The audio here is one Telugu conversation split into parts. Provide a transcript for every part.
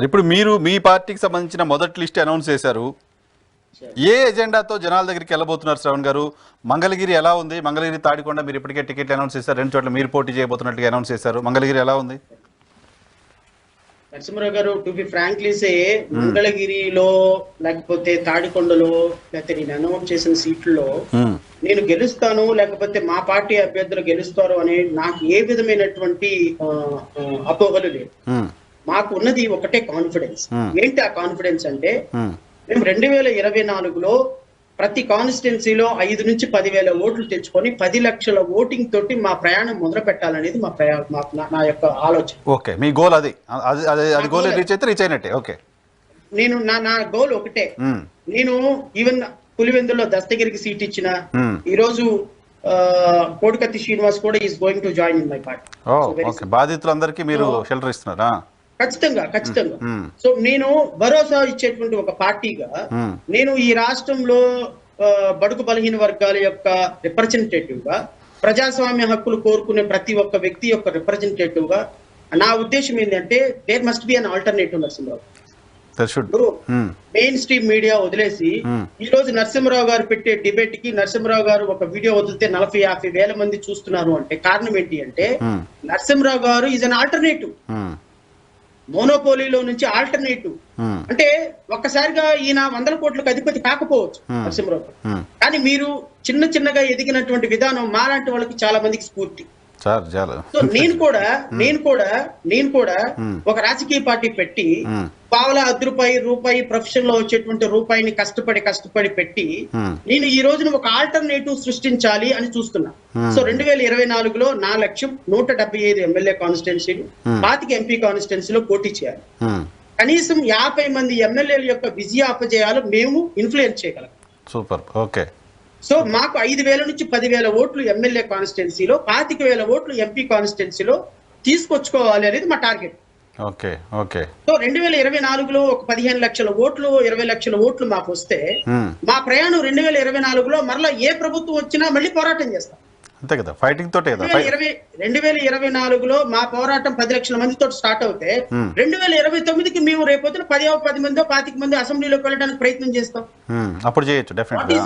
ఇప్పుడు మీరు మీ పార్టీకి సంబంధించిన మొదటి లిస్ట్ అనౌన్స్ చేశారు. ఏ ఎజెండాతో జనాల దగ్గరికి వెళ్ళబోతున్నారు శ్రవణ్ గారు? మంగళగిరి ఎలా ఉంది? మంగళగిరి తాడికొండ మీరు ఇప్పటికే టికెట్లు అనౌన్స్ చేశారు, 2 చోట్ల మీరు పోటీ చేయబోతున్నట్టుగా అనౌన్స్ చేశారు. మంగళగిరి ఎలా ఉంది? నరసింహరావు గారు, టు బి ఫ్రాంక్లీ సే, మంగళగిరిలో లేకపోతే తాడికొండలో లేకపోతే నేను అనౌన్స్ చేసిన సీట్లలో నేను గెలుస్తాను లేకపోతే మా పార్టీ అభ్యర్థులు గెలుస్తారు అనే నాకు ఏ విధమైనటువంటి అపోహలు లేవు. మాకు ఉన్నది ఒకటే కాన్ఫిడెన్స్. ఏంటి ఆ కాన్ఫిడెన్స్ అంటే, మేము 2024లో ప్రతి కాన్స్టిట్యున్సీలో 5 నుంచి 10,000 ఓట్లు తెచ్చుకొని 10 లక్షల ఓటింగ్ తోటి మా ప్రయాణం మొదలు పెట్టాలనేది నా యొక్క ఆలోచన. ఓకే, మీ గోల్ అది గోల్ రీచ్ అయితే రీచ్ అయినట్టే. ఓకే, నేను నా గోల్ ఒకటే. నేను ఈవెన్ పులివెందుల్లో దస్తగిరికి సీట్ ఇచ్చిన, ఈ రోజు కోడికత్తి శ్రీనివాస్ కూడా is going to join in my party. Okay, బాధితులందరికీ మీరు షెల్టర్ ఇస్తున్నారా? ఖచ్చితంగా. సో నేను భరోసా ఇచ్చేటువంటి ఒక పార్టీగా నేను ఈ రాష్ట్రంలో బడుగు బలహీన వర్గాల యొక్క రిప్రజెంటేటివ్ గా, ప్రజాస్వామ్య హక్కులు కోరుకునే ప్రతి ఒక్క వ్యక్తి యొక్క రిప్రజెంటేటివ్ గా నా ఉద్దేశం ఏంటంటే, there must be an alternative Narasimharao. Mainstream media వదిలేసి ఈ రోజు నరసింహరావు గారు పెట్టే డిబేట్ కి నరసింహరావు గారు ఒక వీడియో వదిలితే 40-50 వేల మంది చూస్తున్నారు అంటే కారణం ఏంటి అంటే, నరసింహరావు గారు ఈజ్ అన్ ఆల్టర్నేటివ్. మోనోపోలీలో నుంచి ఆల్టర్నేటివ్ అంటే ఒక్కసారిగా ఈయన 100 కోట్లకు అధిపతి కాకపోవచ్చు నరసింహరావు, కానీ మీరు చిన్నగా ఎదిగినటువంటి విధానం మాలాంటి వాళ్ళకి చాలా మందికి స్ఫూర్తి. సో నేను కూడా ఒక రాజకీయ పార్టీ పెట్టి పావలా రూపాయి ప్రొఫెషన్ లో వచ్చేటువంటి రూపాయిని కష్టపడి పెట్టి నేను ఈ రోజున ఒక ఆల్టర్నేటివ్ సృష్టించాలి అని చూస్తున్నా. సో 2024లో నా లక్ష్యం 175 ఎమ్మెల్యే కాన్స్టిట్యున్సీలు, 25 ఎంపీ కాన్స్టిట్యున్సీలో పోటీ చేయాలి. కనీసం 50 మంది ఎమ్మెల్యేల యొక్క విజయ అపజయాలు మేము ఇన్ఫ్లుయెన్స్ చేయగలం. సూపర్. ఓకే, సో మాకు 5,000 నుంచి 10,000 ఓట్లు ఎమ్మెల్యే కాన్స్టిట్యున్సీలో, 25,000 ఓట్లు ఎంపీ కాన్స్టిట్యున్సీలో తీసుకొచ్చుకోవాలి అనేది మా టార్గెట్. ఓకే. సో 2024లో ఒక 15 లక్షల ఓట్లు, 20 లక్షల ఓట్లు మాకు వస్తే మా ప్రయాణం 2024లో మరలా ఏ ప్రభుత్వం వచ్చినా మళ్ళీ పోరాటం చేస్తాం. అంతే కదా, ఫైటింగ్ తోటే కదా. 2024లో మా పోరాటం 10 లక్షల మందితో స్టార్ట్ అవుతే 2029కి మేము రేపొద్దున 10 మందో 25 మంది అసెంబ్లీలోకి వెళ్ళడానికి ప్రయత్నం చేస్తాం. అప్పుడు చేయొచ్చు డెఫినెట్లీ.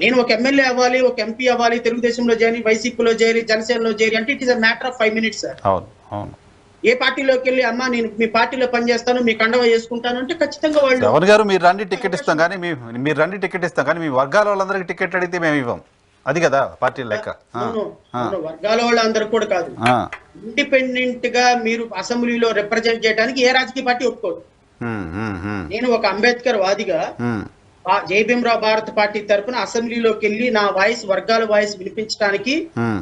నేను ఒక ఎమ్మెల్యే అవ్వాలి, ఒక ఎంపీ అవ్వాలి, తెలుగుదేశంలో చేరి, వైసీపీలో చేరి, జనసేనలో చేరి అంటే it is a matter of 5 minutes sir. అవును. ఏ పార్టీలోకి వెళ్ళి అమ్మా నేను మీ పార్టీలో పనిచేస్తాను, మీ కండవ చేసుకుంటాను అంటే ఖచ్చితంగా వాళ్ళు ఎవరు గారు మీరు రండి టికెట్ ఇస్తాం కానీ మీ వర్గాల వాళ్ళందరికీ టికెట్ అడిగితే మేము ఇవ్వం. అది కదా పార్టీ లెక్క. వర్గాల వాళ్ళందరూ కూడా కాదు, ఇండిపెండెంట్ గా మీరు అసెంబ్లీలో రిప్రజెంట్ చేయడానికి ఏ రాజకీయ పార్టీ ఒప్పుకోదు. నేను ఒక అంబేద్కర్ వాదిగా జై భీమరావు భారత్ పార్టీ తరఫున అసెంబ్లీలోకి వెళ్ళి నా వాయిస్, వర్గాల వాయిస్ వినిపించడానికి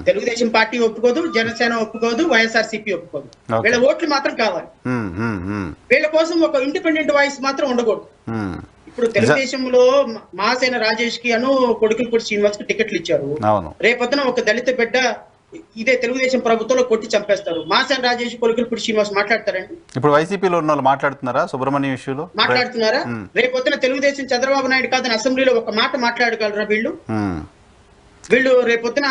తెలుగుదేశం పార్టీ ఒప్పుకోదు, జనసేన ఒప్పుకోదు, వైఎస్ఆర్సీపీ ఒప్పుకోదు. వీళ్ళ ఓట్లు మాత్రం కావాలి. వీళ్ళ కోసం ఒక ఇండిపెండెంట్ వాయిస్ మాత్రం ఉండకూడదు. ఇప్పుడు తెలుగుదేశంలో మాసేన రాజేష్ కి కొడుకులపూడి శ్రీనివాస్ కి టికెట్లు ఇచ్చారు. రేపొద్దున ఒక దళిత బిడ్డ ఇదే తెలుగుదేశం ప్రభుత్వంలో కొట్టి చంపేస్తారు. మాసేన రాజేష్, కొడుకులపూడి శ్రీనివాస్ మాట్లాడతారండి? ఇప్పుడు వైసీపీలో ఉన్న వాళ్ళు మాట్లాడుతున్నారా? సుబ్రహ్మణ్యం ఇష్యూలో మాట్లాడుతున్నారా? రేపొద్దున తెలుగుదేశం చంద్రబాబు నాయుడు కాదని అసెంబ్లీలో ఒక మాట మాట్లాడగలరా వీళ్ళు? రేపొద్దున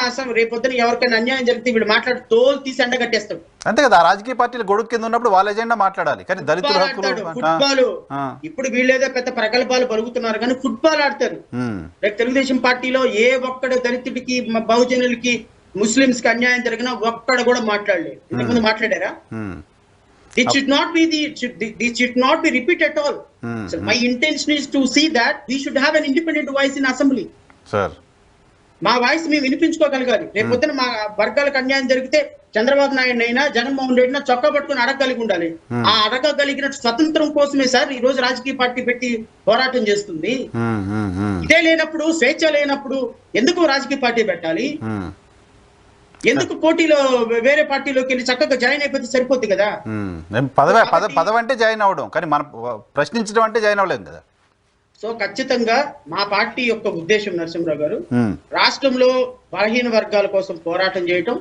ఎవరికైనా అన్యాయం జరిగితే వీళ్ళు మాట్లాడి తోలు తీసి ఎండగట్టేస్తాడు. అంతే కదా, రాజకీయ పార్టీలు గొడుగు కింద ఉన్నప్పుడు వాళ్ళ ఎజెండా మాట్లాడాలి. కానీ దళితుల హక్కులు, ఫుట్బాల్ ఇప్పుడు వీళ్ళేదో పెద్ద ప్రగల్భాలు పలుకుతున్నారు కానీ ఫుట్బాల్ ఆడతారు. రేపు తెలుగుదేశం పార్టీలో ఏ ఒక్కడ దళితుడికి, బహుజనులకి, ముస్లింస్ కి అన్యాయం జరిగినా ఒక్కడ కూడా మాట్లాడలేదు. ఇంతకుముందు మాట్లాడారా? This should not be repeat at all. So my intention is to see that we should have an independent voice in assembly. Sir, మా వాయిస్ మేము వినిపించుకోగలగాలి. రేపొద్దున మా వర్గాలకు అన్యాయం జరిగితే చంద్రబాబు నాయుడు అయినా, జగన్మోహన్ రెడ్డి చొక్కా పట్టుకుని అడగగలిగి ఉండాలి. ఆ అడగగలిగిన స్వతంత్రం కోసమే సార్ ఈ రోజు రాజకీయ పార్టీ పెట్టి పోరాటం చేస్తుంది. ఇదే లేనప్పుడు, స్వేచ్ఛ లేనప్పుడు ఎందుకు రాజకీయ పార్టీ పెట్టాలి? ఎందుకు పోటీలో వేరే పార్టీలోకి వెళ్ళి చక్కగా జాయిన్ అయిపోతే సరిపోతుంది కదా. పదవి అంటే జాయిన్ అవ్వడం, కానీ మనం ప్రశ్నించడం అంటే జాయిన్ అవ్వలేదు కదా. సో ఖచ్చితంగా మా పార్టీ యొక్క ఉద్దేశం నరసింహరావు గారు, రాష్ట్రంలో బలహీన వర్గాల కోసం పోరాటం చేయటం,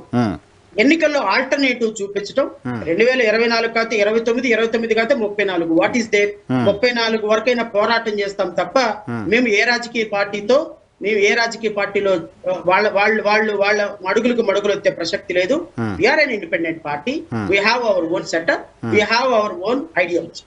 ఎన్నికల్లో ఆల్టర్నేటివ్ చూపించడం. 2024 కాతే 29 కాతే 34, వాట్ ఈస్ దేర్ 34 వరకైనా పోరాటం చేస్తాం తప్ప మేము ఏ రాజకీయ పార్టీతో మేము ఏ రాజకీయ పార్టీలో వాళ్ళ మడుగులకు మడుగులు వచ్చే ప్రసక్తి లేదు. We are an independent party. We have our own setup, we have our own ideology.